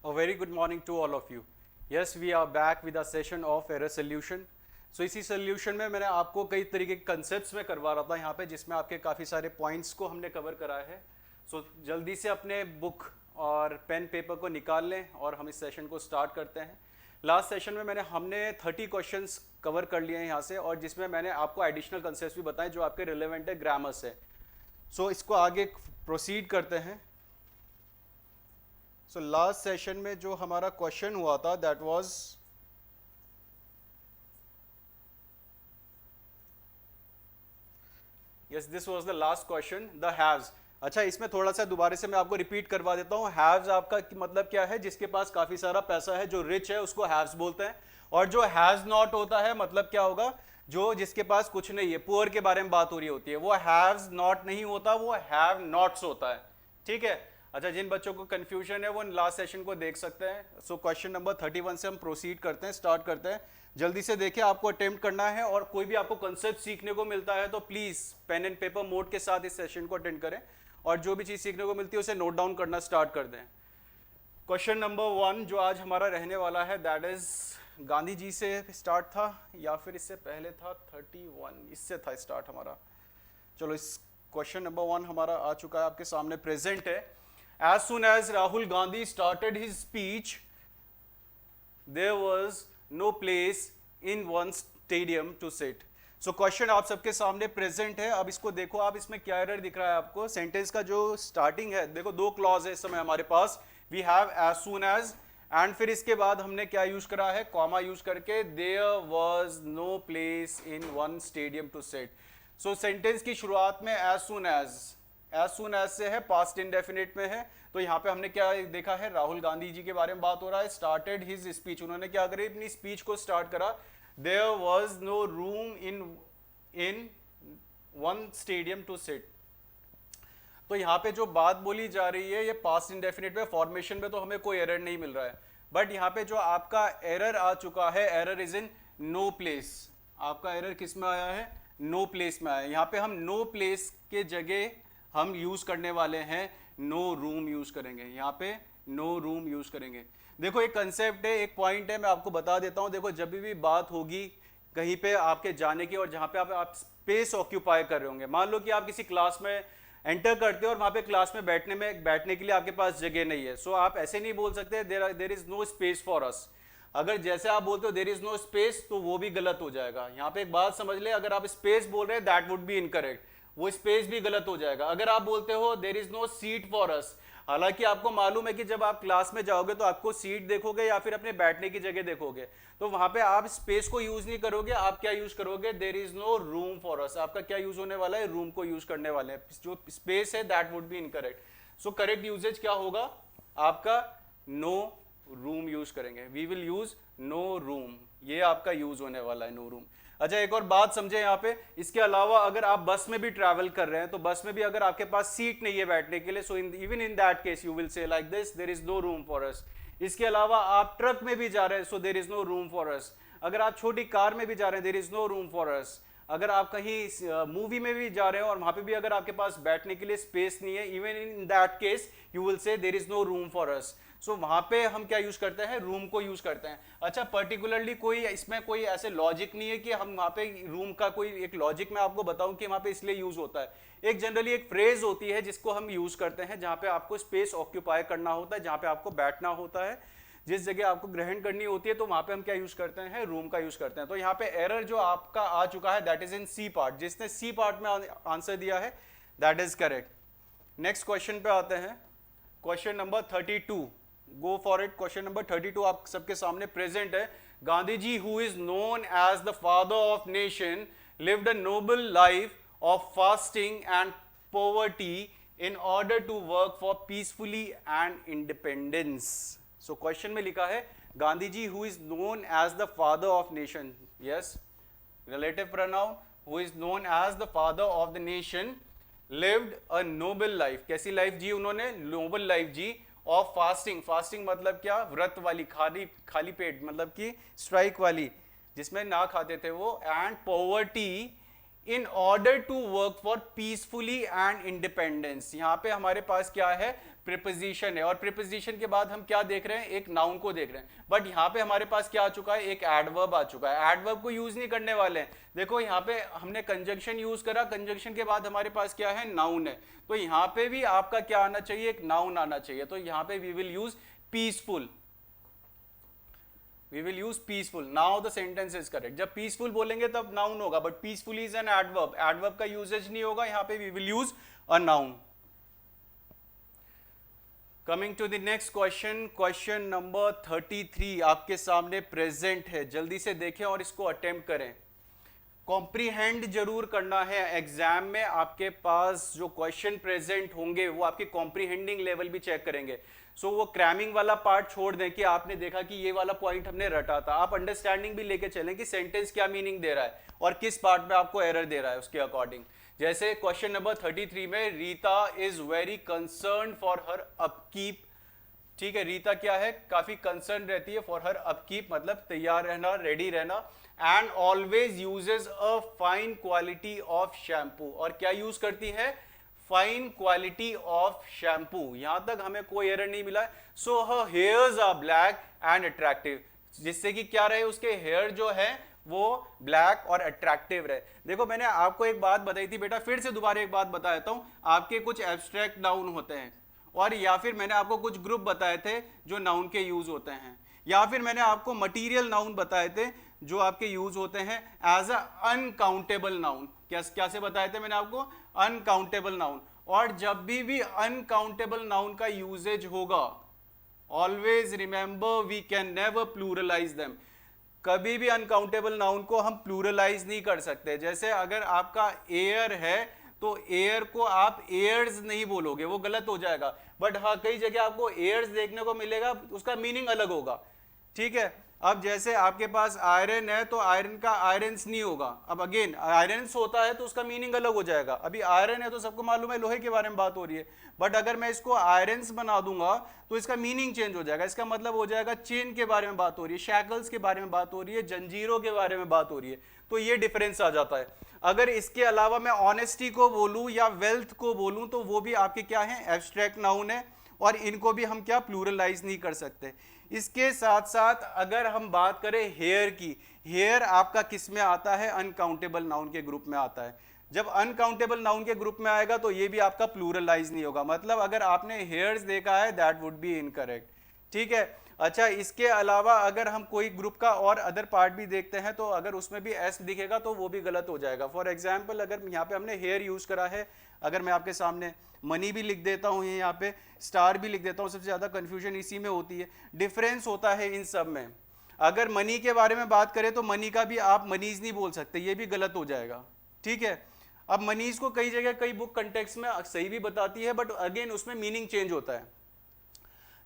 A very good morning to all of you. Yes, we are back with a session of error solution. So इसी solution में मैंने आपको कई तरीके के कंसेप्ट्स में करवा रहा था यहाँ पे, जिसमें आपके काफ़ी सारे पॉइंट्स को हमने कवर कराया है. सो जल्दी से अपने बुक और पेन पेपर को निकाल लें और हम इस सेशन को स्टार्ट करते हैं. लास्ट सेशन में हमने 30 क्वेश्चंस कवर कर लिए हैं यहाँ से, और जिसमें मैंने आपको एडिशनल कंसेप्ट्स भी बताए जो आपके रिलेवेंट है ग्रामर से. सो इसको आगे प्रोसीड करते हैं. सो लास्ट सेशन में जो हमारा क्वेश्चन हुआ था that was yes this was the last question, the haves. अच्छा, इसमें थोड़ा सा दोबारा से मैं आपको रिपीट करवा देता हूँ. हैव्स आपका मतलब क्या है? जिसके पास काफी सारा पैसा है, जो रिच है, उसको हैव्स बोलते हैं. और जो हैज नॉट होता है मतलब क्या होगा? जो जिसके पास कुछ नहीं है, पुअर के बारे में बात हो रही होती है, वो हैव्स नॉट नहीं होता, वो हैव नॉट्स होता है. ठीक है. अच्छा, जिन बच्चों को कंफ्यूजन है वो लास्ट सेशन को देख सकते हैं. सो क्वेश्चन नंबर 31 से हम प्रोसीड करते हैं, स्टार्ट करते हैं. जल्दी से देखिए, आपको अटेम्प्ट करना है, और कोई भी आपको कंसेप्ट सीखने को मिलता है तो please pen and paper mode के साथ इस सेशन को अटेंड करें, और जो भी चीज सीखने को मिलती है उसे नोट डाउन करना स्टार्ट कर दें. क्वेश्चन नंबर 1 जो आज हमारा रहने वाला है दैट इज गांधी जी से स्टार्ट था, या फिर इससे पहले था 31, इससे था स्टार्ट हमारा. चलो, इस क्वेश्चन नंबर 1 हमारा आ चुका है, आपके सामने प्रेजेंट है. As soon as Rahul Gandhi started his speech, there was no place in one stadium to sit. So question आप सबके सामने प्रेजेंट है. अब इसको देखो आप, इसमें क्या एरर दिख रहा है आपको? सेंटेंस का जो स्टार्टिंग है, देखो दो क्लॉज है इस समय हमारे पास. We have as soon as, and फिर इसके बाद हमने क्या यूज करा है? कॉमा यूज करके, there was no place in one stadium to sit. So sentence की शुरुआत में as soon as से है, पास्ट इंडेफिनिट में है. तो यहाँ पे हमने क्या देखा है? राहुल गांधी जी के बारे में बात हो रहा है. स्टार्टेड हिज स्पीच, उन्होंने क्या करी? अपनी स्पीच को स्टार्ट करा. There was no room in one stadium to sit. तो यहाँ पे जो बात बोली जा रही है ये पास्ट इंडेफिनिट में, फॉर्मेशन में तो हमें कोई एरर नहीं मिल रहा है. बट यहाँ पे जो आपका एरर आ चुका है, error is in no place. आपका एरर किस में आया है? नो प्लेस में आया है. यहाँ पे हम नो प्लेस के जगह हम यूज करने वाले हैं नो रूम यूज करेंगे. यहाँ पे नो रूम यूज करेंगे. देखो, एक कंसेप्ट है, एक पॉइंट है, मैं आपको बता देता हूँ. देखो, जब भी बात होगी कहीं पे आपके जाने की, और जहाँ पे आप स्पेस ऑक्यूपाई कर रहे होंगे, मान लो कि आप किसी क्लास में एंटर करते हो और वहाँ पे क्लास में बैठने के लिए आपके पास जगह नहीं है. सो आप ऐसे नहीं बोल सकते there is no space for us. अगर जैसे आप बोलते हो देर इज नो स्पेस, तो वो भी गलत हो जाएगा. यहाँ पे एक बात समझ ले, अगर आप स्पेस बोल रहे हैं दैट वुड बी इनकरेक्ट, वो स्पेस भी गलत हो जाएगा. अगर आप बोलते हो there is no seat for us, हालांकि आपको मालूम है कि जब आप क्लास में जाओगे तो आपको सीट देखोगे या फिर अपने बैठने की जगह देखोगे, तो वहां पे आप स्पेस को यूज नहीं करोगे. आप क्या यूज करोगे? There is no room for us. आपका क्या यूज होने वाला है? रूम को यूज करने वाले हैं. जो स्पेस है that would be incorrect. So correct usage क्या होगा आपका? नो रूम यूज करेंगे. We will use no room, ये आपका यूज होने वाला है, नो रूम. अच्छा, एक और बात समझे यहाँ पे, इसके अलावा अगर आप बस में भी ट्रैवल कर रहे हैं तो बस में भी अगर आपके पास सीट नहीं है बैठने के लिए, so even in that case you will say like this, there is no room for us. इसके अलावा आप ट्रक में भी जा रहे हैं, so there is no room for us. अगर आप छोटी कार में भी जा रहे हैं, there is no room for us. अगर आप कहीं मूवी में भी जा रहे हैं और वहां पे भी अगर आपके पास बैठने के लिए स्पेस नहीं है, even in that case you will say there is no room for us. So वहां पे हम क्या यूज करते हैं? रूम को यूज करते हैं. अच्छा, पर्टिकुलरली कोई इसमें कोई ऐसे लॉजिक नहीं है कि हम वहां पे रूम का कोई एक लॉजिक मैं आपको बताऊं कि वहां पे इसलिए यूज होता है. एक जनरली एक फ्रेज होती है जिसको हम यूज करते हैं जहां पे आपको स्पेस ऑक्यूपाई करना होता है, जहां पे आपको बैठना होता है, जिस जगह आपको ग्रहण करनी होती है, तो वहां पे हम क्या यूज करते हैं? रूम का यूज करते हैं. तो यहाँ पे एरर जो आपका आ चुका है that is in C part. जिसने सी पार्ट में आंसर दिया है that is correct. Next question पे आते हैं. Question number 32, go for it. Question number 32 आप सबके सामने प्रेजेंट है. Gandhi ji, who is known as the father of nation, lived a noble life of fasting and poverty in order to work for peacefully and independence. So question में लिखा है Gandhi ji who is known as the father of nation. Yes, relative pronoun, who is known as the father of the nation, lived a noble life. कैसी life जी उन्होंने? Noble life जी. Of fasting, fasting मतलब क्या? व्रत वाली, खाली पेट, मतलब कि स्ट्राइक वाली, जिसमें ना खाते थे वो. And poverty in order to work for peacefully and independence. यहां पे हमारे पास क्या है, प्रीपोजिशन है, और प्रीपोजिशन के बाद हम क्या देख रहे हैं, एक नाउन को देख रहे हैं। बट यहां पे हमारे पास क्या आ चुका है, एक एडवर्ब आ चुका है। एडवर्ब को यूज नहीं करने वाले हैं। देखो यहां पे हमने कंजंक्शन यूज करा, कंजंक्शन के बाद हमारे पास क्या है, नाउन है। तो यहां पे भी आपका क्या आना चाहिए, एक नाउन आना चाहिए। तो यहां पे we will use peaceful, we will use peaceful. Now the sentence is correct. जब peaceful बोलेंगे तब noun होगा, but peaceful is an adverb. adverb का usage नहीं होगा, यहाँ पे we will use a noun. Coming to the next question, question number 33 आपके सामने present है। जल्दी से देखें और इसको attempt करें। कॉम्प्रीहेंड जरूर करना है। एग्जाम में आपके पास जो क्वेश्चन प्रेजेंट होंगे वो आपके कॉम्प्रीहेंडिंग लेवल भी चेक करेंगे। सो वो क्रैमिंग वाला पार्ट छोड़ दें कि आपने देखा कि ये वाला पॉइंट हमने रटा था। आप अंडरस्टैंडिंग भी लेके चलें कि सेंटेंस क्या मीनिंग दे रहा है और किस पार्ट में आपको एरर दे रहा है उसके अकॉर्डिंग। जैसे क्वेश्चन नंबर 33 में Rita is very concern for her upkeep. ठीक है, रीता क्या है, काफी कंसर्न रहती है फॉर हर अपकीप, मतलब तैयार रहना, रेडी रहना। And always uses a fine quality of shampoo, और क्या यूज करती है, फाइन क्वालिटी ऑफ शैम्पू। यहां तक हमें कोई एरर नहीं मिला है। So her hairs are black and attractive, जिससे कि क्या रहे, उसके हेयर जो है वो ब्लैक और अट्रैक्टिव रहे। देखो मैंने आपको एक बात बताई थी बेटा, फिर से दोबारा एक बात बता देता हूं। आपके कुछ एब्स्ट्रैक्ट नाउन होते हैं, और या फिर मैंने आपको कुछ ग्रुप बताए थे जो नाउन के यूज होते हैं, या फिर मैंने आपको मटीरियल नाउन बताए थे जो आपके यूज होते हैं एज अ अनकाउंटेबल नाउन। क्या से बताए थे मैंने आपको, अनकाउंटेबल नाउन। और जब भी अनकाउंटेबल नाउन का यूजेज होगा, always remember we can never pluralize them. कभी भी अनकाउंटेबल नाउन को हम प्लूरलाइज नहीं कर सकते। जैसे अगर आपका एयर है तो एयर को आप एयर्स नहीं बोलोगे, वो गलत हो जाएगा। बट हाँ, कई जगह आपको एयर्स देखने को मिलेगा, उसका मीनिंग अलग होगा। ठीक है, अब जैसे आपके पास आयरन है तो आयरन का आयरन्स नहीं होगा। अब अगेन आयरन्स होता है तो उसका मीनिंग अलग हो जाएगा। अभी आयरन है तो सबको मालूम है लोहे के बारे में बात हो रही है, बट अगर मैं इसको आयरन्स बना दूंगा तो इसका मीनिंग चेंज हो जाएगा। इसका मतलब हो जाएगा चेन के बारे में बात हो रही है, शैकल्स के बारे में बात हो रही है, जंजीरों के बारे में बात हो रही है। तो ये डिफरेंस आ जाता है। अगर इसके अलावा मैं ऑनेस्टी को बोलूं या वेल्थ को बोलूं तो वो भी आपके क्या है, एब्स्ट्रैक्ट नाउन है, और इनको भी हम क्या प्लूरलाइज नहीं कर सकते। इसके साथ साथ अगर हम बात करें हेयर की, हेयर आपका किस में आता है, अनकाउंटेबल नाउन के ग्रुप में आता है। जब अनकाउंटेबल नाउन के ग्रुप में आएगा तो ये भी आपका प्लूरलाइज नहीं होगा। मतलब अगर आपने हेयर्स देखा है दैट वुड बी इनकरेक्ट। ठीक है, अच्छा इसके अलावा अगर हम कोई ग्रुप का और अदर पार्ट भी देखते हैं तो अगर उसमें भी एस दिखेगा तो वो भी गलत हो जाएगा। फॉर एग्जाम्पल अगर यहाँ पे हमने हेयर यूज करा है, अगर मैं आपके सामने मनी भी लिख देता हूँ, यहाँ पे स्टार भी लिख देता हूँ, सबसे ज्यादा कंफ्यूजन इसी में होती है। डिफरेंस होता है इन सब में। अगर मनी के बारे में बात करें तो मनी का भी आप मनीज नहीं बोल सकते, ये भी गलत हो जाएगा। ठीक है, अब मनीज को कई जगह कई बुक कंटेक्स्ट में सही भी बताती है, बट अगेन उसमें मीनिंग चेंज होता है।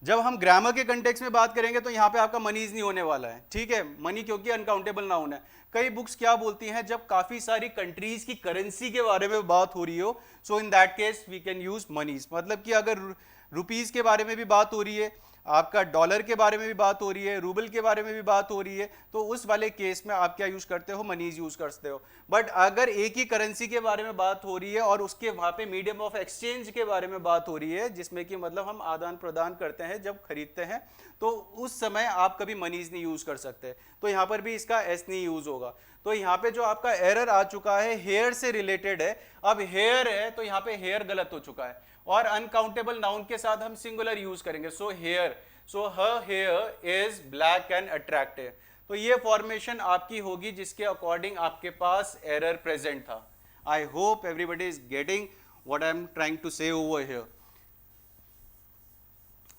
जब हम ग्रामर के कंटेक्स्ट में बात करेंगे तो यहाँ पे आपका मनीज नहीं होने वाला है। ठीक है, मनी क्योंकि अनकाउंटेबल नाउन है। कई बुक्स क्या बोलती हैं, जब काफी सारी कंट्रीज की करेंसी के बारे में बात हो रही हो, so in that case we can use monies. मतलब कि अगर रुपीज के बारे में भी बात हो रही है, आपका डॉलर के बारे में भी बात हो रही है, रूबल के बारे में भी बात हो रही है, तो उस वाले केस में आप क्या यूज करते हो, मनीज यूज करते हो। बट अगर एक ही करेंसी के बारे में बात हो रही है और उसके वहां पे मीडियम ऑफ एक्सचेंज के बारे में बात हो रही है, जिसमें कि मतलब हम आदान प्रदान करते हैं जब खरीदते हैं, तो उस समय आप कभी मनीज नहीं यूज कर सकते। तो यहाँ पर भी इसका एस नहीं यूज होगा। तो यहाँ पे जो आपका एरर आ चुका है हेयर से रिलेटेड है। अब हेयर है तो यहाँ पे हेयर गलत हो चुका है, और अनकाउंटेबल नाउन के साथ हम सिंगुलर यूज करेंगे। So here, so her here is black and attractive. तो ये फॉर्मेशन आपकी होगी जिसके अकॉर्डिंग आपके पास एरर प्रेजेंट था। I hope everybody is getting what I am trying to say over here.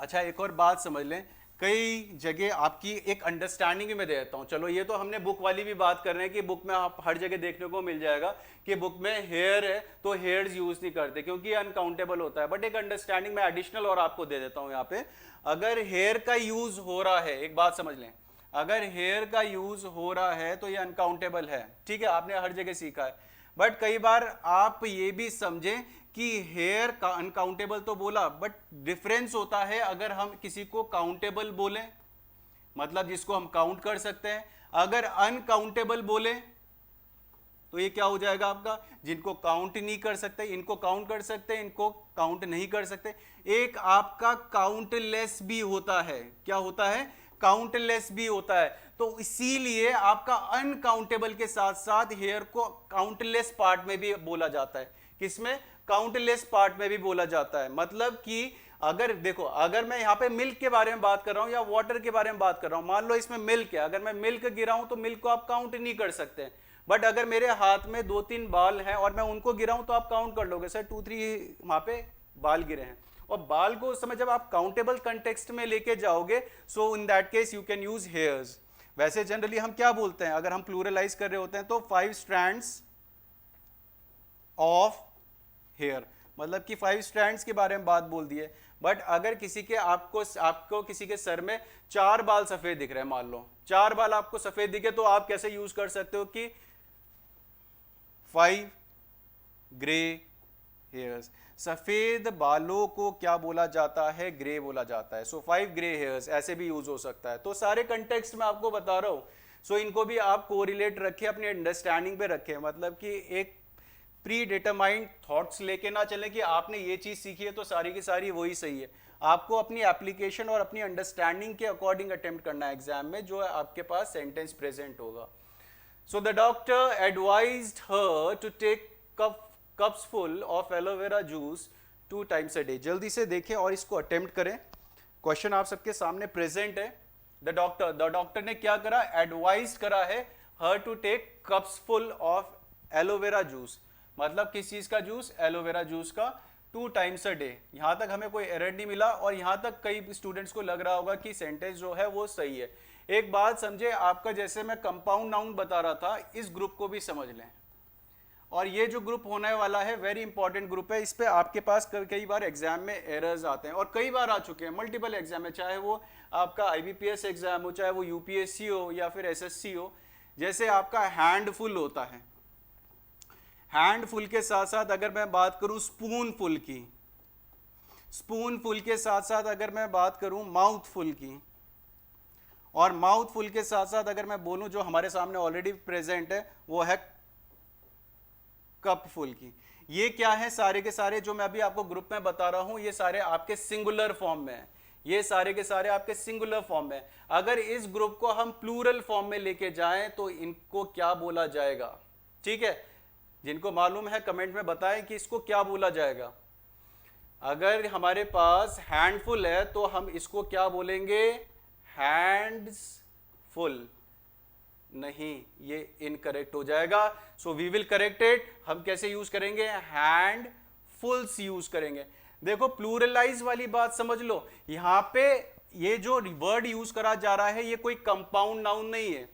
अच्छा एक और बात समझ लें, कई जगह आपकी एक अंडरस्टैंडिंग भी मैं दे देता हूं। चलो ये तो हमने बुक वाली भी बात कर रहे हैं कि बुक में आप हर जगह देखने को मिल जाएगा कि बुक में हेयर है तो हेयर्स यूज नहीं करते क्योंकि अनकाउंटेबल होता है। बट एक अंडरस्टैंडिंग मैं एडिशनल और आपको दे देता हूं यहाँ पे। अगर हेयर का यूज हो रहा है, एक बात समझ लें, अगर हेयर का यूज हो रहा है तो ये अनकाउंटेबल है। ठीक है, आपने हर जगह सीखा है। बट कई बार आप ये भी समझें कि हेयर का अनकाउंटेबल तो बोला, बट डिफरेंस होता है अगर हम किसी को काउंटेबल बोले, मतलब जिसको हम काउंट कर सकते हैं। अगर अनकाउंटेबल बोले तो ये क्या हो जाएगा आपका, जिनको काउंट नहीं कर सकते इनको काउंट कर सकते, इनको काउंट नहीं कर सकते। एक आपका काउंटलेस भी होता है, क्या होता है, काउंटलेस भी होता है। तो इसीलिए आपका अनकाउंटेबल के साथ साथ हेयर को काउंटलेस पार्ट में भी बोला जाता है। किसमें, काउंटलेस पार्ट में भी बोला जाता है। मतलब कि अगर देखो, अगर मैं यहाँ पे मिल्क के बारे में बात कर रहा हूँ या वाटर के बारे में बात कर रहा हूँ, मान लो इसमें मिल्क है, अगर मैं मिल्क गिराऊं तो मिल्क को आप काउंट नहीं कर सकते। बट अगर मेरे हाथ में 2-3 बाल हैं और मैं उनको गिराऊं तो आप काउंट कर लोगे, सर 2-3 वहां पे बाल गिरे हैं। और बाल को उस समय जब आप काउंटेबल कंटेक्स्ट में लेके जाओगे, so in that case you can use hairs. वैसे जनरली हम क्या बोलते हैं, अगर हम प्लूरलाइज कर रहे होते हैं तो 5 स्ट्रैंड्स ऑफ हेयर, मतलब कि 5 स्ट्रैंड्स के बारे में बात बोल दी है। बट अगर किसी के आपको किसी के सर में 4 बाल सफेद दिख रहे हैं, मान लो 4 बाल आपको सफेद दिखे, तो आप कैसे यूज कर सकते हो कि 5 ग्रे हेयर्स। सफेद बालों को क्या बोला जाता है, ग्रे बोला जाता है। सो 5 ग्रे हेयर्स ऐसे भी यूज हो सकता है। तो सारे कंटेक्स्ट में आपको बता रहा हूं, सो इनको भी आप कोरिलेट रखें, अपने अंडरस्टैंडिंग पे रखें। मतलब कि एक प्री डिटरमाइंड थॉट्स लेके ना चलें कि आपने ये चीज सीखी है तो सारी की सारी वही सही है। आपको अपनी एप्लीकेशन और अपनी अंडरस्टैंडिंग के अकॉर्डिंग अटेम्प्ट करना है एग्जाम में, जो आपके पास सेंटेंस प्रेजेंट होगा। So the doctor advised her to take cups full of aloe vera juice 2 times a day। जल्दी से देखें और इसको अटेम्प्ट करें। क्वेश्चन आप सबके सामने प्रेजेंट है। द डॉक्टर ने क्या करा, एडवाइज करा है her to take cups full of aloe vera juice. मतलब किस चीज का जूस, एलोवेरा जूस का 2 times a day। यहां तक हमें कोई एरर नहीं मिला और यहां तक कई स्टूडेंट्स को लग रहा होगा कि सेंटेंस जो है वो सही है। एक बात समझे, आपका जैसे मैं कंपाउंड नाउन बता रहा था, इस ग्रुप को भी समझ लें। और ये जो ग्रुप होने वाला है वेरी इंपॉर्टेंट ग्रुप है। इस पे आपके पास कई बार एग्जाम में एरर्स आते हैं और कई बार आ चुके हैं मल्टीपल एग्जाम में, चाहे वो आपका IBPS एग्जाम हो, चाहे वो UPSC हो या फिर SSC हो। जैसे आपका हैंडफुल होता है, हैंडफुल के साथ साथ अगर मैं बात करूं स्पूनफुल की, स्पूनफुल के साथ साथ अगर मैं बात करूं माउथफुल की, और माउथफुल के साथ साथ अगर मैं बोलूं जो हमारे सामने ऑलरेडी प्रेजेंट है वो है कपफुल की। ये क्या है, सारे के सारे जो मैं अभी आपको ग्रुप में बता रहा हूं, ये सारे आपके सिंगुलर फॉर्म में है। ये सारे के सारे आपके सिंगुलर फॉर्म में। अगर इस ग्रुप को हम प्लूरल फॉर्म में लेके जाएं तो इनको क्या बोला जाएगा, ठीक है। जिनको मालूम है कमेंट में बताएं कि इसको क्या बोला जाएगा। अगर हमारे पास हैंडफुल है तो हम इसको क्या बोलेंगे, हैंड्स फुल। नहीं, ये इनकरेक्ट हो जाएगा। So we will correct it. हम कैसे यूज करेंगे, हैंड फुल्स यूज करेंगे। देखो प्लूरलाइज वाली बात समझ लो, यहां पे ये जो वर्ड यूज करा जा रहा है ये कोई कंपाउंड नाउन नहीं है।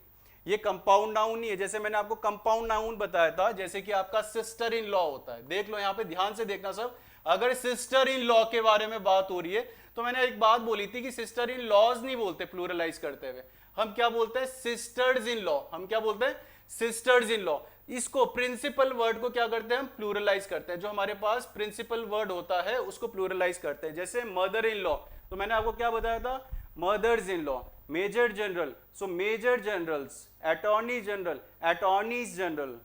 ये कंपाउंड नाउन नहीं है। जैसे मैंने आपको कंपाउंड नाउन बताया था, जैसे कि आपका सिस्टर इन लॉ होता है। देख लो यहां पे, ध्यान से देखना सब। अगर सिस्टर इन लॉ के बारे में बात हो रही है तो मैंने एक बात बोली थी कि सिस्टर इन लॉज नहीं बोलते प्लूरलाइज करते हुए, हम क्या बोलते हैं, सिस्टर्स इन लॉ। हम क्या बोलते हैं, सिस्टर्स इन लॉ। इसको प्रिंसिपल वर्ड को क्या करते हैं, हम प्लूरलाइज करते हैं। जो हमारे पास प्रिंसिपल वर्ड होता है उसको प्लूरलाइज करते हैं। जैसे मदर इन लॉ, तो मैंने आपको क्या बताया था, mothers in law. Major general, so major generals. Attorney general, attorneys general.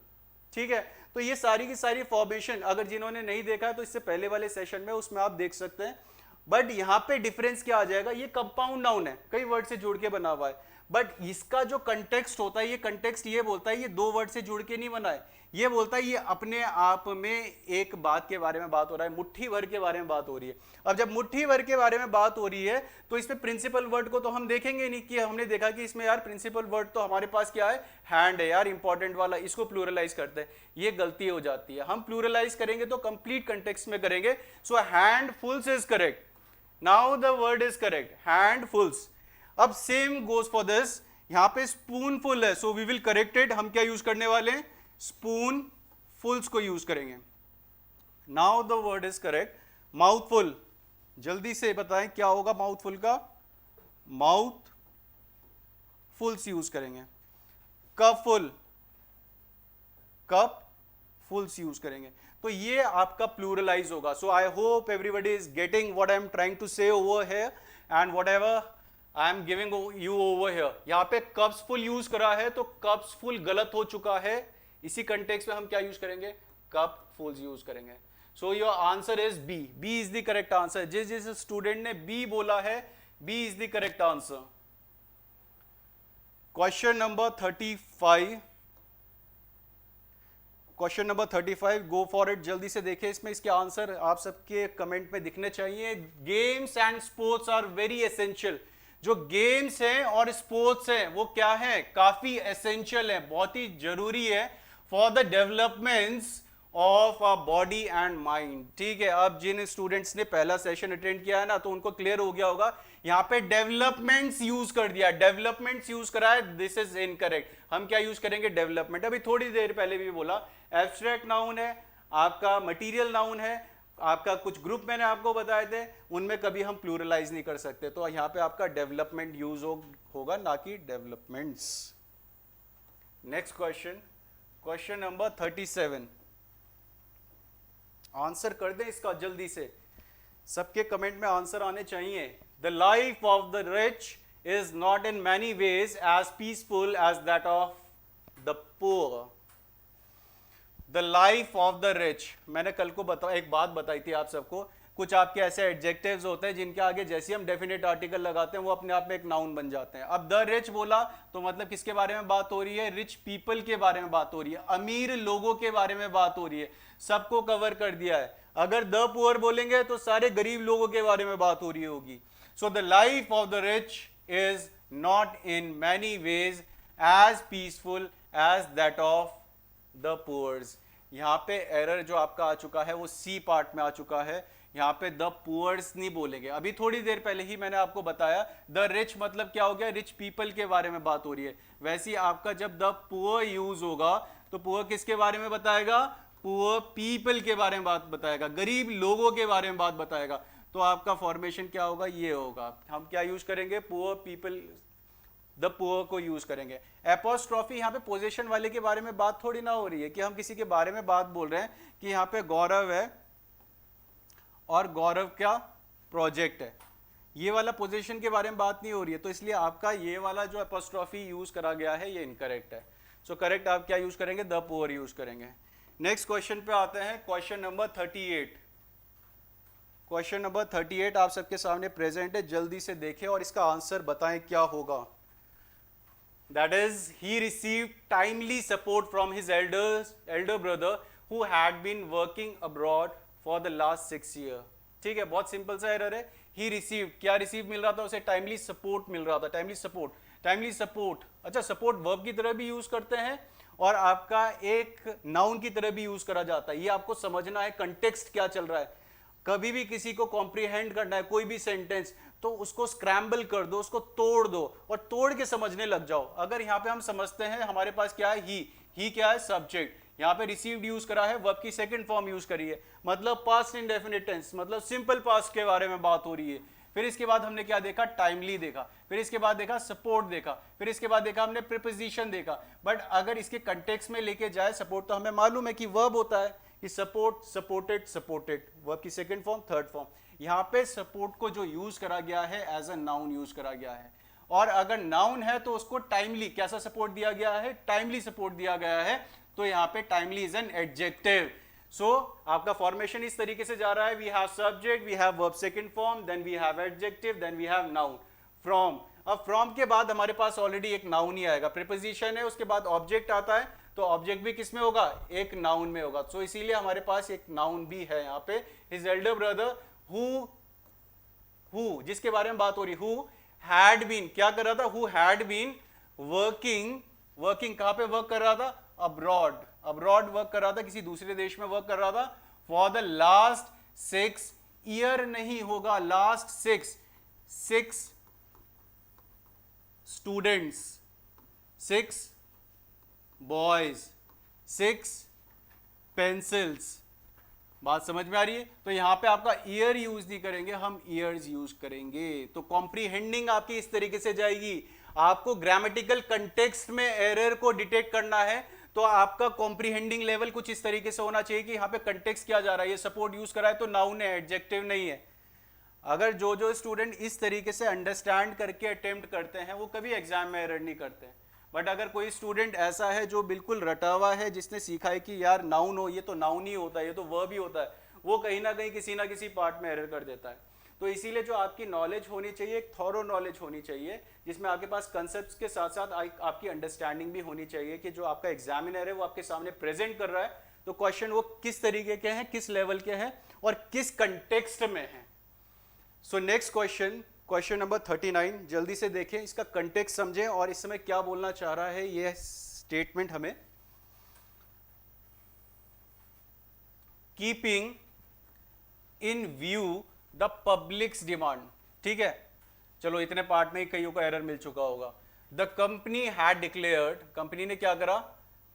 ठीक है, तो ये सारी की सारी फॉर्मेशन अगर जिन्होंने नहीं देखा है तो इससे पहले वाले सेशन में उसमें आप देख सकते हैं। बट यहां पे डिफरेंस क्या आ जाएगा, ये कंपाउंड नाउन है, कई वर्ड से जुड़ के बना हुआ है। बट इसका जो कंटेक्स्ट होता है, ये कंटेक्स्ट ये बोलता है ये 2 वर्ड से जुड़ के नहीं बना है। ये बोलता है ये अपने आप में एक बात के बारे में बात हो रहा है, मुट्ठी भर के बारे में बात हो रही है। अब जब मुट्ठी भर के बारे में बात हो रही है तो इसमें प्रिंसिपल वर्ड को तो हम देखेंगे नहीं कि हमने देखा कि इसमें यार प्रिंसिपल वर्ड तो हमारे पास क्या है, हैंड है यार, इंपॉर्टेंट वाला, इसको प्लूरलाइज करते हैं। ये गलती हो जाती है। हम प्लूरलाइज करेंगे तो कंप्लीट कंटेक्स्ट में करेंगे। So handfuls is correct. Now the word is correct, handfuls. अब सेम गोज फॉर दिस, यहां पे स्पूनफुल है, so we will correct it. हम क्या यूज करने वाले हैं, स्पून फुल्स को यूज करेंगे। Now the word is correct, mouthful. जल्दी से बताएं क्या होगा माउथफुल का, माउथ फुल्स यूज करेंगे। कप फुल, कप फुल्स यूज करेंगे। तो ये आपका प्लूरलाइज होगा। So I hope everybody is getting what I am trying to say over here and whatever I am giving you over here. यहाँ पे cups full use करा है तो कप्स फुल गलत हो चुका है, इसी कंटेक्स्ट में हम क्या यूज करेंगे, कप फुल्स यूज करेंगे। So your answer is B, B is the correct answer. जिस जिस स्टूडेंट ने बी बोला है, B is the correct answer. Question number 35, question number 35, go for it, जल्दी से देखें। इसमें इसके आंसर आप सबके कमेंट में दिखने चाहिए। Games and sports are very essential. जो गेम्स हैं और स्पोर्ट्स हैं वो क्या है, काफी एसेंशियल है, बहुत ही जरूरी है for the developments of a body and mind. ठीक है, अब जिन स्टूडेंट्स ने पहला सेशन अटेंड किया है ना, तो उनको क्लियर हो गया होगा। यहां पे डेवलपमेंट्स यूज कर दिया, डेवलपमेंट्स यूज करा है, दिस इज इनकरेक्ट। हम क्या यूज करेंगे, डेवलपमेंट। अभी थोड़ी देर पहले भी बोला एब्स्ट्रैक्ट नाउन है, आपका मटेरियल नाउन है, आपका कुछ ग्रुप मैंने आपको बताए थे, उनमें कभी हम प्लूरलाइज नहीं कर सकते। तो यहाँ पे आपका डेवलपमेंट यूज होगा, ना कि developments. Next question, question number 37, answer कर दें इसका जल्दी से, सबके कमेंट में आंसर आने चाहिए। The life of the rich is not in many ways as peaceful as that of the poor. The life of the rich, मैंने कल को एक बात बताई थी आप सबको, कुछ आपके ऐसे एडजेक्टिव्स होते हैं जिनके आगे जैसे हम डेफिनेट आर्टिकल लगाते हैं वो अपने आप में एक नाउन बन जाते हैं। अब द रिच बोला तो मतलब किसके बारे में बात हो रही है, रिच पीपल के बारे में बात हो रही है, अमीर लोगों के बारे में बात हो रही है, सबको कवर कर दिया है। अगर द पुअर बोलेंगे तो सारे गरीब लोगों के बारे में बात हो रही होगी। So the life of the rich is not in many ways as peaceful as that of the poors. यहां पे एरर जो आपका आ चुका है वो सी पार्ट में आ चुका है, यहां पे द पुअर्स नहीं बोलेंगे। अभी थोड़ी देर पहले ही मैंने आपको बताया द रिच मतलब क्या हो गया, रिच पीपल के बारे में बात हो रही है। वैसे ही आपका जब द पुअर यूज होगा तो पुअर किसके बारे में बताएगा, पुअर पीपल के बारे में बात बताएगा, गरीब लोगों के बारे में बात बताएगा। तो आपका फॉर्मेशन क्या होगा, ये होगा। हम क्या यूज करेंगे, पुअर पीपल, द पुअर को यूज करेंगे। एपोस्ट्रॉफी, यहाँ पे पोजीशन वाले के बारे में बात थोड़ी ना हो रही है कि हम किसी के बारे में बात बोल रहे हैं कि यहाँ पे गौरव है और गौरव क्या प्रोजेक्ट है, ये वाला पोजीशन के बारे में बात नहीं हो रही है। तो इसलिए आपका ये वाला जो एपोस्ट्रॉफी यूज करा गया है ये इनकरेक्ट है। सो करेक्ट आप क्या यूज करेंगे, द पुअर यूज करेंगे। नेक्स्ट क्वेश्चन पे आते हैं, क्वेश्चन नंबर 38। क्वेश्चन नंबर 38 आप सबके सामने प्रेजेंट है, जल्दी से देखें और इसका आंसर बताएं क्या होगा। That is, he received timely support from his elder brother who had been working abroad for the last 6 years. ठीक है, बहुत सिंपल सा एरर है। He received, क्या रिसीव मिल रहा था उसे, टाइमली सपोर्ट मिल रहा था। टाइमली सपोर्ट, टाइमली सपोर्ट, अच्छा सपोर्ट वर्ब की तरह भी यूज करते हैं और आपका एक नाउन की तरह भी यूज करा जाता है। ये आपको समझना है कंटेक्स्ट क्या चल रहा है। कभी भी किसी को कॉम्प्रीहेंड करना है कोई भी सेंटेंस, तो उसको स्क्रैम्बल कर दो, उसको तोड़ दो और तोड़ के समझने लग जाओ। अगर यहाँ पे हम समझते हैं हमारे पास क्या है, ही क्या है, सब्जेक्ट, यहाँ पे रिसीव्ड यूज करा है, वर्ब की सेकंड फॉर्म यूज करी है, मतलब पास्ट इंडेफिनिट टेंस, मतलब सिंपल पास्ट के बारे में बात हो रही है। फिर इसके बाद हमने क्या देखा, टाइमली देखा, फिर इसके बाद देखा सपोर्ट देखा, फिर इसके बाद देखा हमने प्रीपोजिशन देखा। बट अगर इसके कंटेक्स्ट में लेके जाए सपोर्ट, तो हमें मालूम है कि वर्ब होता है कि सपोर्ट, सपोर्टेड, सपोर्टेड, वर्ब की सेकंड फॉर्म, थर्ड फॉर्म। यहाँ पे सपोर्ट को जो यूज करा गया है एज अ नाउन यूज करा गया है। और अगर नाउन है तो उसको टाइमली कैसा सपोर्ट दिया गया है, टाइमली सपोर्ट दिया गया है। तो यहाँ पे timely is an adjective. So आपका फॉर्मेशन इस तरीके से जा रहा है, we have subject, we have verb second form, then we have adjective, then we have noun, from. अब फ्रॉम के बाद हमारे पास ऑलरेडी एक नाउन ही आएगा, प्रीपोजिशन है, उसके बाद ऑब्जेक्ट आता है, तो ऑब्जेक्ट भी किस में होगा, एक नाउन में होगा। सो इसीलिए हमारे पास एक नाउन भी है यहाँ पे। हिज एल्डर ब्रदर हु जिसके बारे में बात हो रही, हु हैड बीन, क्या कर रहा था, हु हैड बीन वर्किंग कहां पे वर्क कर रहा था, अब्रॉड, अब्रॉड वर्क कर रहा था, किसी दूसरे देश में वर्क कर रहा था, फॉर द लास्ट 6 ईयर नहीं होगा, लास्ट 6 स्टूडेंट्स, 6 बॉयज, 6 पेंसिल्स। बात समझ में आ रही है। तो यहां पे आपका ईयर यूज नहीं करेंगे, हम ईयर्स यूज करेंगे। तो कॉम्प्रीहेंडिंग आपकी इस तरीके से जाएगी। आपको ग्रामेटिकल कंटेक्स्ट में एरर को डिटेक्ट करना है तो आपका कॉम्प्रीहेंडिंग लेवल कुछ इस तरीके से होना चाहिए कि यहाँ पे कंटेक्स्ट क्या जा रहा है, ये सपोर्ट यूज करा है तो नाउन है, एडजेक्टिव नहीं है। अगर जो स्टूडेंट इस तरीके से अंडरस्टैंड करके अटेम्प्ट करते हैं वो कभी एग्जाम में एरर नहीं करते हैं। बट अगर कोई स्टूडेंट ऐसा है जो बिल्कुल रटा हुआ है, जिसने सीखा है कि यार नाउन हो, ये तो नाउन ही होता है, ये तो वर्ब ही होता है, वो कहीं ना किसी पार्ट में एरर कर देता है। तो इसीलिए जो आपकी नॉलेज होनी चाहिए, एक थॉरो नॉलेज होनी चाहिए, जिसमें आपके पास कंसेप्ट्स के साथ साथ आपकी अंडरस्टैंडिंग भी होनी चाहिए कि जो आपका एग्जामिनर है वो आपके सामने प्रेजेंट कर रहा है तो क्वेश्चन वो किस तरीके के हैं, किस लेवल के हैं और किस कंटेक्स्ट में है। So next question, question number 39, जल्दी से देखें, इसका कंटेक्स्ट समझें और इस समय क्या बोलना चाह रहा है ये स्टेटमेंट हमें। Keeping in view the publics demand, ठीक है, चलो इतने पार्ट में ही कईयों को एरर मिल चुका होगा। The company had declared, company ने क्या करा,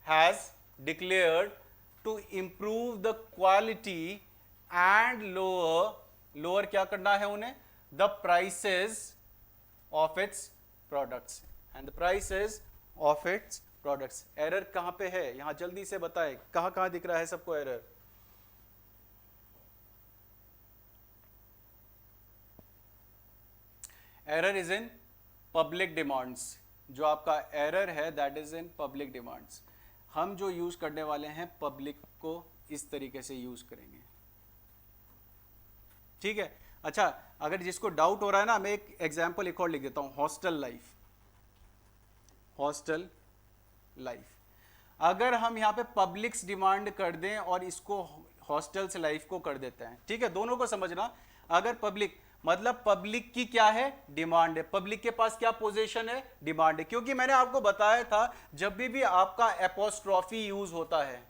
has declared to improve the quality and lower क्या करना है उन्हें, the prices of its products and the prices of its products. Error कहां पे है, यहां जल्दी से बताएं, कहां कहां दिख रहा है सबको error. Error is in public demands, जो आपका एरर है that is in public demands. हम जो यूज करने वाले हैं पब्लिक को इस तरीके से यूज करेंगे, ठीक है। अच्छा, अगर जिसको डाउट हो रहा है ना, मैं एक एग्जांपल एक और लिख देता हूं, हॉस्टल लाइफ। हॉस्टल लाइफ, अगर हम यहां पे पब्लिक्स डिमांड कर दें और इसको हॉस्टल्स लाइफ को कर देते हैं, ठीक है, दोनों को समझना। अगर पब्लिक मतलब पब्लिक की क्या है, डिमांड है, पब्लिक के पास क्या पोजीशन है, डिमांड है, क्योंकि मैंने आपको बताया था जब भी आपका एपोस्ट्रॉफी यूज होता है,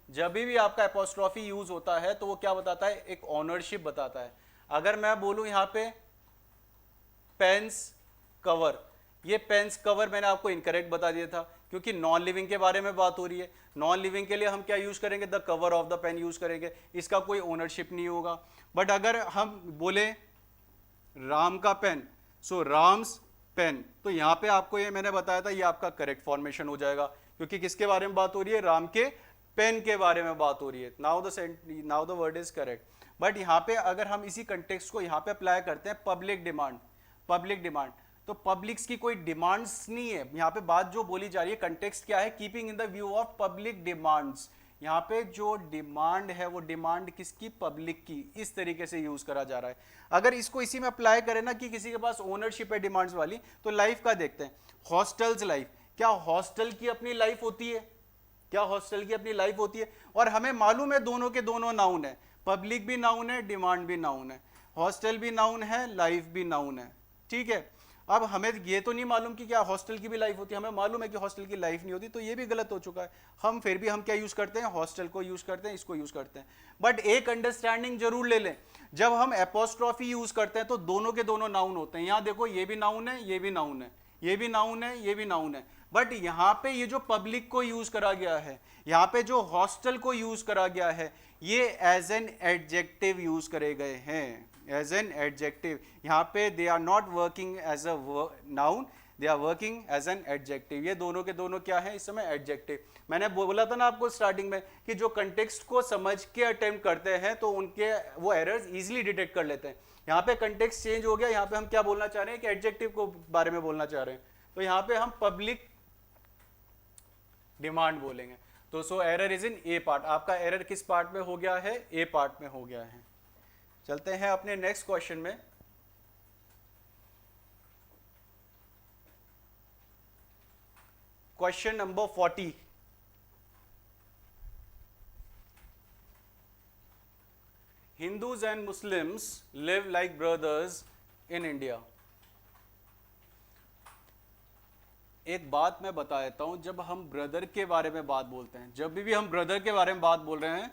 जब भी आपका एपोस्ट्रॉफी यूज होता है तो वो क्या बताता है, एक ऑनरशिप बताता है। अगर मैं बोलूं यहां पे पेन्स कवर, ये पेन्स कवर मैंने आपको इनकरेक्ट बता दिया था क्योंकि नॉन लिविंग के बारे में बात हो रही है। नॉन लिविंग के लिए हम क्या यूज करेंगे, the cover of the pen use करेंगे, इसका कोई ओनरशिप नहीं होगा। बट अगर हम बोले राम का पेन, सो राम्स पेन, तो यहां पे आपको ये मैंने बताया था, ये आपका करेक्ट फॉर्मेशन हो जाएगा क्योंकि किसके बारे में बात हो रही है, राम के पेन के बारे में बात हो रही है। Now the word is correct. But यहाँ पे अगर हम इसी कंटेक्स्ट को यहाँ पे अप्लाई करते हैं, पब्लिक डिमांड, पब्लिक डिमांड, तो पब्लिक्स की कोई डिमांड्स नहीं है यहाँ पे। बात जो बोली जा रही है, कंटेक्स्ट क्या है, keeping in the view of public demands. यहाँ पे जो डिमांड है वो डिमांड किसकी, पब्लिक की, इस तरीके से यूज करा जा रहा है। अगर इसको इसी में अप्लाई करें ना कि किसी के पास ओनरशिप है डिमांड्स वाली, तो लाइफ का देखते हैं, हॉस्टल्स लाइफ, क्या हॉस्टल की अपनी लाइफ होती है, क्या हॉस्टल की अपनी लाइफ होती है, और हमें मालूम है दोनों के दोनों नाउन है, पब्लिक भी नाउन है, डिमांड भी नाउन है, हॉस्टल भी नाउन है, लाइफ भी नाउन है, ठीक है। अब हमें ये तो नहीं मालूम कि क्या हॉस्टल की भी लाइफ होती है, हमें मालूम है कि हॉस्टल की लाइफ नहीं होती, तो ये भी गलत हो चुका है। हम फिर भी हम क्या यूज करते हैं, हॉस्टल को यूज करते हैं, इसको यूज करते हैं। बट एक अंडरस्टैंडिंग जरूर ले लें, जब हम एपोस्ट्रॉफी यूज करते हैं तो दोनों के दोनों नाउन होते हैं। यहां देखो, ये भी नाउन है, ये भी नाउन है, ये भी नाउन है, ये भी नाउन है। बट यहां पे ये जो पब्लिक को यूज करा गया है, यहां पे जो हॉस्टल को यूज करा गया है, ये एज एन एडजेक्टिव यूज करे गए हैं, एज एन एडजेक्टिव। यहां पे they are not working as a noun, they are working as an adjective. ये दोनों के दोनों क्या है इस समय, एडजेक्टिव। मैंने बोला था ना आपको स्टार्टिंग में कि जो कंटेक्स्ट को समझ के अटेम्प्ट करते हैं तो उनके वो एरर्स इजीली डिटेक्ट कर लेते हैं। यहाँ पे कंटेक्स्ट चेंज हो गया, यहाँ पे हम क्या बोलना चाह रहे हैं कि एडजेक्टिव को बारे में बोलना चाह रहे हैं, तो यहाँ पे हम पब्लिक डिमांड बोलेंगे। तो सो error is in A part. आपका एरर किस पार्ट में हो गया है, ए पार्ट में हो गया है। चलते हैं अपने नेक्स्ट क्वेश्चन में। Question number 40, Hindus and Muslims live like brothers in India. एक बात मैं बता देता हूं, जब हम ब्रदर के बारे में बात बोलते हैं, जब भी हम ब्रदर के बारे में बात बोल रहे हैं,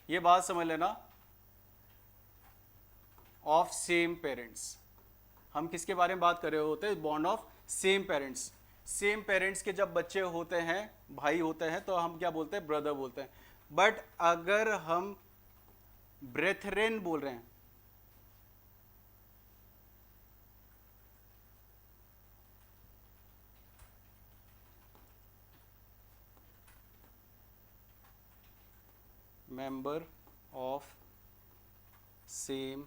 ये बात समझ लेना, ऑफ सेम पेरेंट्स। हम किसके बारे में बात कर रहे होते हैं, bond of same parents. Same parents के जब बच्चे होते हैं, भाई होते हैं, तो हम क्या बोलते हैं, ब्रदर बोलते हैं। बट अगर हम ब्रेथरेन बोल रहे हैं, मेंबर ऑफ सेम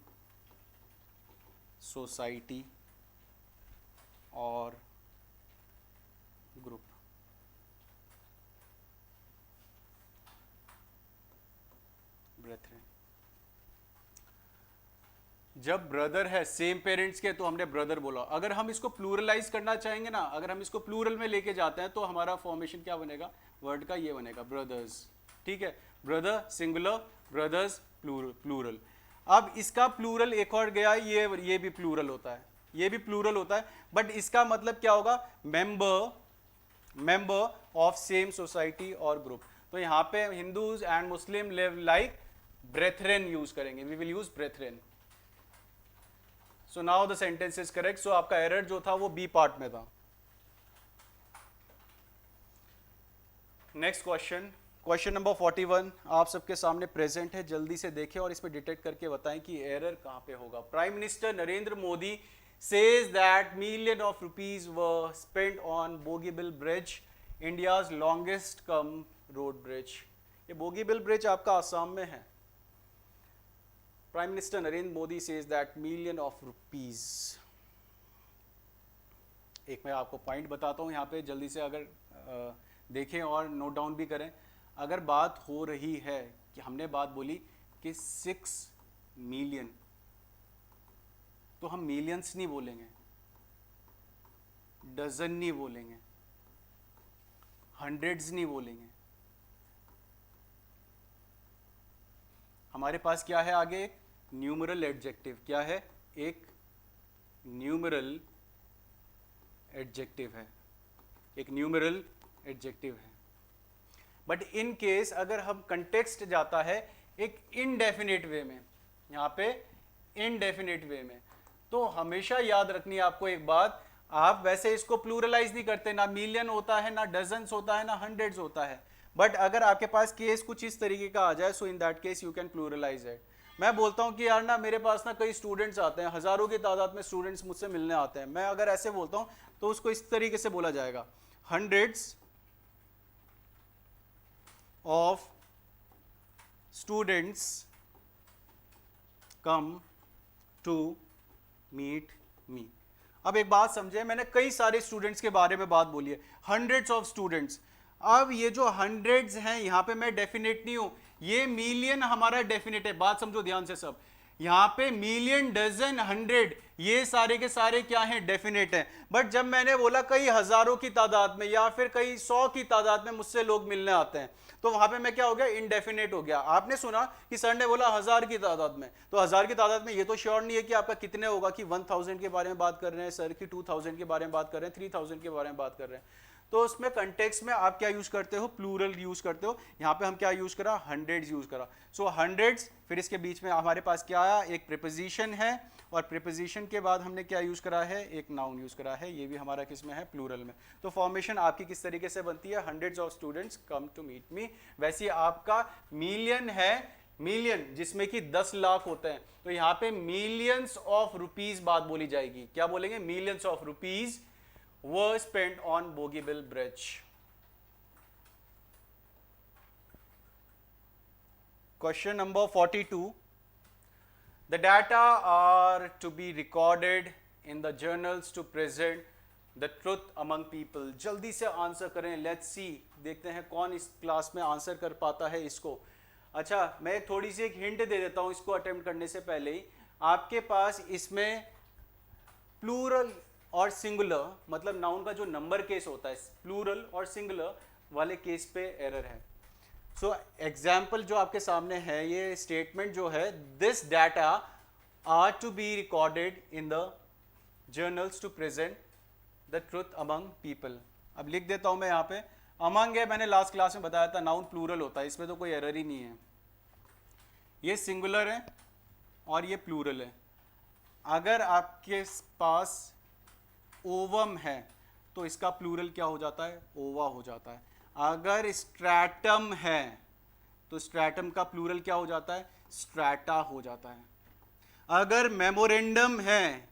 सोसाइटी और ग्रुप। ब्रेथरेन, जब ब्रदर है सेम पेरेंट्स के तो हमने ब्रदर बोला। अगर हम इसको प्लूरलाइज करना चाहेंगे ना, अगर हम इसको प्लूरल में लेके जाते हैं तो हमारा फॉर्मेशन क्या बनेगा वर्ड का, ये बनेगा ब्रदर्स। ठीक है, ब्रदर सिंगुलर, ब्रदर्स प्लूरल। अब इसका प्लूरल एक और गया, ये भी प्लूरल होता है, ये भी प्लूरल होता है, बट इसका मतलब क्या होगा, मेंबर ऑफ सेम सोसाइटी और ग्रुप। तो यहाँ पे Hindus and Muslim live like brethren use करेंगे, we will use brethren. So now the sentence is correct. So आपका एरर जो था वो बी पार्ट में था। नेक्स्ट क्वेश्चन, क्वेश्चन नंबर 41 आप सबके सामने प्रेजेंट है, जल्दी से देखें और इसमें डिटेक्ट करके बताएं कि एरर कहां पे होगा। Prime minister Narendra Modi says that million of rupees were spent on Bogibeel Bridge, India's longest come road bridge। ये बोगीबिल ब्रिज आपका आसाम में है। Prime minister Narendra Modi says that million of rupees. एक मैं आपको पॉइंट बताता हूं यहाँ पे जल्दी से, अगर देखें और नोट डाउन भी करें। अगर बात हो रही है कि हमने बात बोली कि 6 मिलियन, तो हम मिलियंस नहीं बोलेंगे, डजन नहीं बोलेंगे, हंड्रेड्स नहीं बोलेंगे। हमारे पास क्या है आगे, एक न्यूमरल एडजेक्टिव। क्या है, एक न्यूमरल एडजेक्टिव है, एक न्यूमरल एडजेक्टिव है। बट इन केस अगर हम कंटेक्स्ट जाता है एक इनडेफिनेट वे में, यहाँ पे इनडेफिनेट वे में, तो हमेशा याद रखनी है आपको एक बात, आप वैसे इसको प्लूरलाइज नहीं करते, ना मिलियन होता है, ना डजन्स होता है, ना हंड्रेड्स होता है। बट अगर आपके पास केस कुछ इस तरीके का आ जाए, so in that case you can pluralise it. मैं बोलता हूँ कि यार ना मेरे पास ना कई स्टूडेंट्स आते हैं, हजारों की तादाद में स्टूडेंट्स मुझसे मिलने आते हैं। मैं अगर ऐसे बोलता हूँ तो उसको इस तरीके से बोला जाएगा, hundreds of students come to meet me. अब एक बात समझे, मैंने कई सारे स्टूडेंट्स के बारे में बात बोली है, हंड्रेड्स ऑफ स्टूडेंट्स। अब ये जो हंड्रेड्स हैं यहाँ पे मैं डेफिनेट नहीं हूं, ये मिलियन हमारा डेफिनेट है। बात समझो ध्यान से सब, यहाँ पे मिलियन, डजन, हंड्रेड, ये सारे के सारे क्या हैं, डेफिनेट हैं। बट जब मैंने बोला कई हजारों की तादाद में या फिर कई 100 की तादाद में मुझसे लोग मिलने आते हैं, तो वहां पे मैं क्या हो गया, इनडेफिनेट हो गया। आपने सुना कि सर ने बोला 1000 की तादाद में, तो 1000 की तादाद में ये तो श्योर नहीं है कि आपका कितने होगा, कि 1000 के बारे में बात कर रहे हैं सर, की 2000 के बारे में बात कर रहे हैं, 3000 के बारे में बात कर रहे हैं। तो उसमें कंटेक्स्ट में आप क्या यूज करते हो, प्लूरल यूज करते हो। यहाँ पे हम क्या यूज करा, हंड्रेड्स यूज करा। सो हंड्रेड्स, फिर इसके बीच में हमारे पास क्या आया, एक प्रीपोजिशन है, और प्रीपोजिशन के बाद हमने क्या यूज करा है, एक नाउन यूज करा है। ये भी हमारा किस में है, प्लूरल में। तो फॉर्मेशन आपकी किस तरीके से बनती है, hundreds of students come to meet me. वैसे आपका मिलियन है, मिलियन जिसमें कि 10 लाख होते हैं, तो यहाँ पे मिलियंस ऑफ रुपीज बात बोली जाएगी। क्या बोलेंगे, millions of rupees were spent on Bogibeel Bridge। Question number 42. The data are to be recorded in the journals to present the truth among people। जल्दी से आंसर करें, let's see, देखते हैं कौन इस क्लास में आंसर कर पाता है इसको। अच्छा, मैं थोड़ी सी एक हिंट दे देता हूं इसको अटेम्प्ट करने से पहले ही। आपके पास इसमें प्लूरल और सिंगुलर, मतलब नाउन का जो नंबर केस होता है, प्लूरल और सिंगुलर वाले केस पे एरर है। सो एग्जाम्पल जो आपके सामने है, ये स्टेटमेंट जो है, this data are to be recorded in the journals to present the truth among people. अब लिख देता हूं मैं यहाँ पे, अमंग है, मैंने लास्ट क्लास में बताया था नाउन प्लूरल होता है, इसमें तो कोई एरर ही नहीं है। ये सिंगुलर है और ये प्लूरल है। अगर आपके पास ओवम है तो इसका प्लूरल क्या हो जाता है, ओवा हो जाता है। अगर स्ट्रैटम है तो स्ट्रैटम का प्लूरल क्या हो जाता है, स्ट्रैटा हो जाता है। अगर मेमोरेंडम है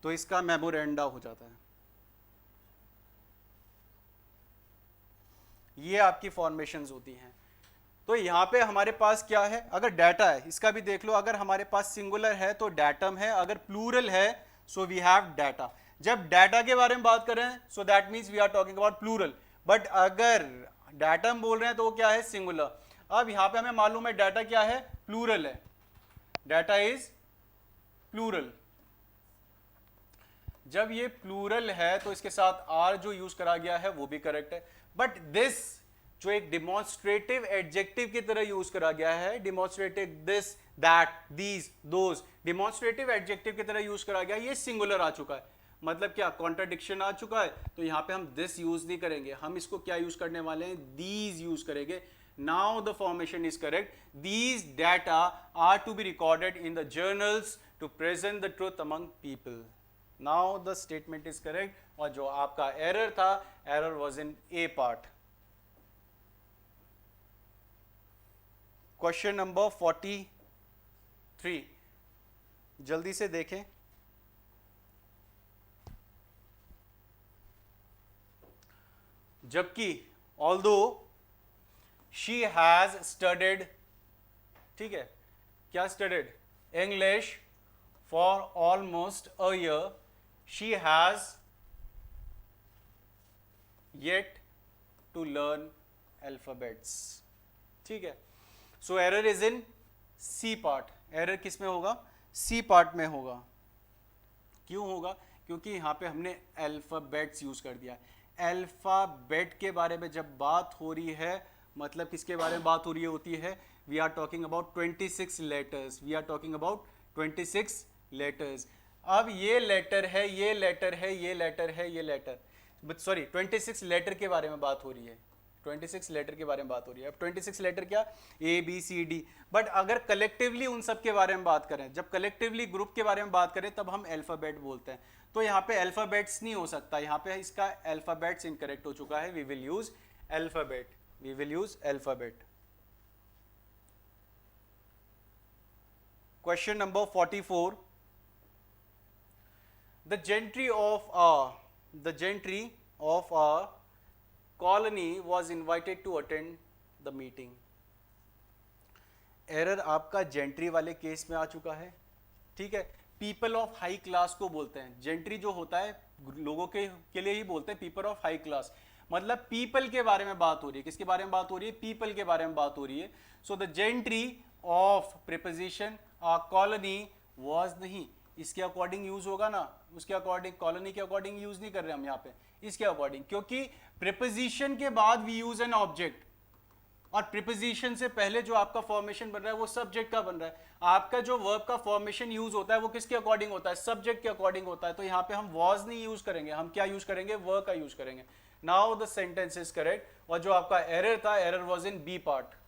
तो इसका मेमोरेंडा हो जाता है। ये आपकी फॉर्मेशंस होती हैं। तो यहाँ पे हमारे पास क्या है, अगर डाटा है इसका भी देख लो, अगर हमारे पास सिंगुलर है तो डाटम है, अगर प्लूरल है सो वी हैव डाटा। जब डाटा के बारे में बात कर रहे हैं so that means we are talking about plural, but अगर डाटम बोल रहे हैं तो वो क्या है, सिंगुलर। अब यहाँ पे हमें मालूम है डाटा क्या है, प्लूरल है, डाटा इज प्लूरल। जब ये प्लूरल है तो इसके साथ आर जो यूज करा गया है वो भी करेक्ट है, बट दिस जो एक डिमॉन्स्ट्रेटिव एडजेक्टिव की तरह यूज करा गया है, demonstrative, this, that, these, those, demonstrative adjective की तरह यूज करा गया, ये सिंगुलर आ चुका है, मतलब क्या, कॉन्ट्राडिक्शन आ चुका है। तो यहां पे हम दिस यूज नहीं करेंगे, हम इसको क्या यूज करने वाले हैं, दीज यूज करेंगे। Now the formation is correct, these data are to be recorded in the journals to present the truth among people. Now the statement is correct, और जो आपका एरर था, error was in A part. Question number 43, जल्दी से देखें। जबकि although she has studied, ठीक है, क्या studied, English for almost a year, she has yet to learn alphabets, ठीक है। So error is in C part, error किस में होगा, सी पार्ट में होगा। क्यों होगा, क्योंकि यहां पे हमने अल्फाबेट्स यूज कर दिया। अल्फाबेट के बारे में जब बात हो रही है, मतलब किसके बारे में बात हो रही होती है, we are talking about 26 letters, we are talking about 26 letters. अब ये लेटर है, ये लेटर है, ये लेटर है, ये लेटर, सॉरी 26 लेटर के बारे में बात हो रही है, 26 लेटर के बारे में बात हो रही है। अब 26 लेटर क्या, A B C D, but अगर कलेक्टिवली उन सब के बारे में बात करें, जब कलेक्टिवली ग्रुप के बारे में बात करें तब हम अल्फाबेट बोलते हैं। तो यहाँ पे अल्फाबेट्स नहीं हो सकता, यहाँ पे इसका अल्फाबेट्स इनकरेक्ट हो चुका है, we will use alphabet, we will use alphabet. Question number 44, the gentry of a colony was invited to attend the meeting। Error आपका जेंट्री वाले केस में आ चुका है, ठीक है। पीपल ऑफ हाई क्लास को बोलते हैं, जेंट्री जो होता है लोगों के लिए ही बोलते हैं, पीपल ऑफ हाई क्लास, मतलब पीपल के बारे में बात हो रही है, किसके बारे में बात हो रही है, पीपल के बारे में बात हो रही है। So the gentry of preposition a colony was नहीं, इसके अकॉर्डिंग यूज होगा ना, उसके अकॉर्डिंग, कॉलोनी के अकॉर्डिंग यूज नहीं कर रहे हम यहाँ पे, इसके अकॉर्डिंग, क्योंकि प्रीपोजिशन के बाद वी यूज एन ऑब्जेक्ट, और प्रीपोजिशन से पहले जो आपका फॉर्मेशन बन रहा है वो सब्जेक्ट का बन रहा है। आपका जो वर्ब का फॉर्मेशन यूज होता है वो किसके अकॉर्डिंग होता है, सब्जेक्ट के अकॉर्डिंग होता है। तो यहाँ पे हम वॉज नहीं यूज करेंगे, हम क्या यूज करेंगे, वर्ब का यूज करेंगे। Now the sentence is correct, और जो आपका एरर था, error was in B part.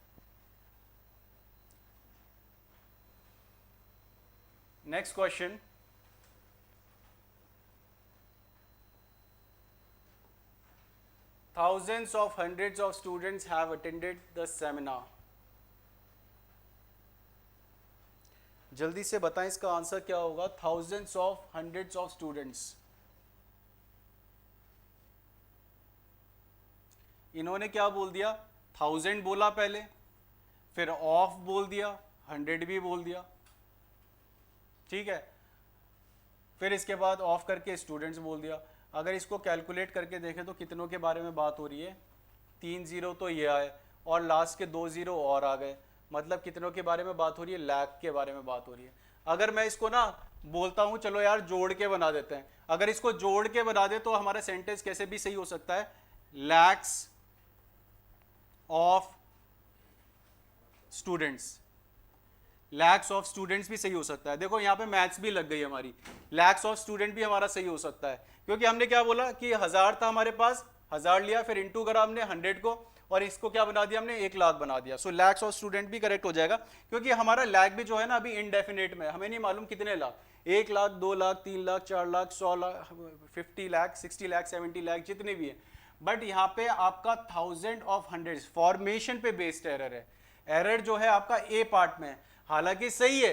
Next question, thousands of hundreds of students have attended the seminar। जल्दी से बताएं इसका आंसर क्या होगा, thousands of hundreds of students। इन्होंने क्या बोल दिया, 1000 बोला पहले, फिर ऑफ बोल दिया, 100 भी बोल दिया, ठीक है, फिर इसके बाद ऑफ करके स्टूडेंट्स बोल दिया। अगर इसको कैलकुलेट करके देखें तो कितनों के बारे में बात हो रही है, 3 जीरो तो ये आए और लास्ट के 2 जीरो और आ गए, मतलब कितनों के बारे में बात हो रही है, लाख के बारे में बात हो रही है। अगर मैं इसको ना बोलता हूं चलो यार जोड़ के बना देते हैं, अगर इसको जोड़ के बना दे तो हमारा सेंटेंस कैसे भी सही हो सकता है, lakhs of students, lakhs of students भी सही हो सकता है। देखो यहाँ पे मैथ्स भी लग गई हमारी, लैक्स ऑफ स्टूडेंट भी हमारा सही हो सकता है, क्योंकि हमने क्या बोला कि 1000 था हमारे पास, 1000 लिया, फिर इंटू करा हमने 100 को, और इसको क्या बना दिया हमने, 1 लाख बना दिया। सो लैक्स ऑफ स्टूडेंट भी करेक्ट हो जाएगा, क्योंकि हमारा लैक भी जो है ना अभी इनडेफिनेट में, हमें नहीं मालूम कितने लाख, 1 लाख, 2 लाख, 3 लाख, 4 लाख, 100 लाख, 50 लाख, 60 लाख, 70 लाख, जितने भी है। बट यहाँ पे आपका 1000 ऑफ 100 फॉर्मेशन पे बेस्ड एरर है, एरर जो है आपका ए पार्ट में है, हालांकि सही है,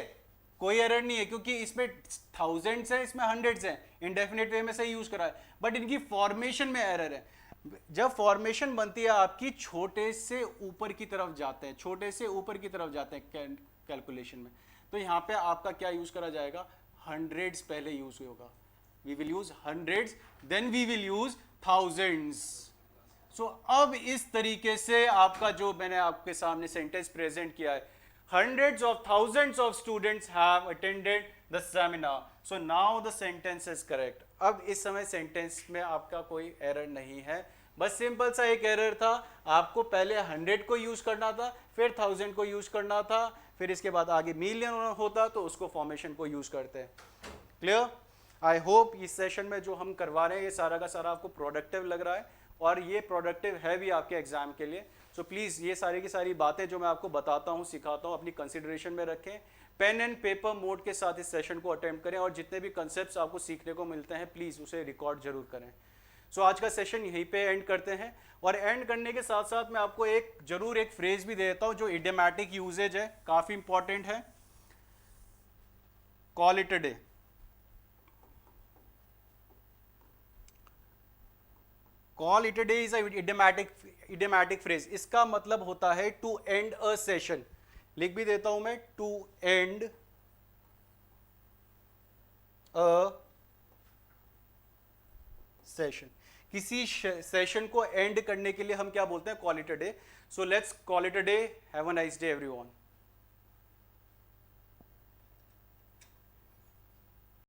कोई एरर नहीं है, क्योंकि इसमें 1000s है, इसमें 100s हैं, इंडेफिनेट वे में सही यूज करा है, बट इनकी फॉर्मेशन में एरर है। जब फॉर्मेशन बनती है आपकी छोटे से ऊपर की तरफ जाते हैं, छोटे से ऊपर की तरफ जाते हैं कैलकुलेशन में, तो यहाँ पे आपका क्या यूज करा जाएगा, हंड्रेड्स पहले यूज होगा, we will use hundreds, then we will use thousands. So अब इस तरीके से आपका जो मैंने आपके सामने सेंटेंस प्रेजेंट किया है, hundreds of thousands of students have attended the seminar, so now the sentence is correct। अब इस समय सेंटेंस में आपका कोई एरर नहीं है, बस सिंपल सा एक एरर था, आपको पहले 100 को यूज करना था, फिर 1000 को यूज करना था, फिर इसके बाद आगे मिलियन होता तो उसको फॉर्मेशन को यूज करते हैं। क्लियर? आई होप इस सेशन में जो हम करवा रहे हैं ये सारा का सारा आपको प्रोडक्टिव लग रहा है, और ये प्रोडक्टिव है भी आपके एग्जाम के लिए। सो प्लीज़ ये सारी की सारी बातें जो मैं आपको बताता हूँ सिखाता हूँ अपनी कंसिडरेशन में रखें, पेन एंड पेपर मोड के साथ इस सेशन को अटेम्प्ट करें, और जितने भी कंसेप्ट्स आपको सीखने को मिलते हैं प्लीज़ उसे रिकॉर्ड जरूर करें। सो आज का सेशन यहीं पे एंड करते हैं, और एंड करने के साथ साथ मैं आपको एक जरूर एक फ्रेज भी दे देता हूँ जो इडियोमैटिक यूजेज है, काफ़ी इंपॉर्टेंट है। Call it a day. Call it a day is idiomatic phrase. इसका मतलब होता है टू एंड अ सेशन। लिख भी देता हूं मैं, टू एंड अ सेशन। किसी सेशन को एंड करने के लिए हम क्या बोलते हैं, call it a day. So let's call it a day. Have a nice day everyone.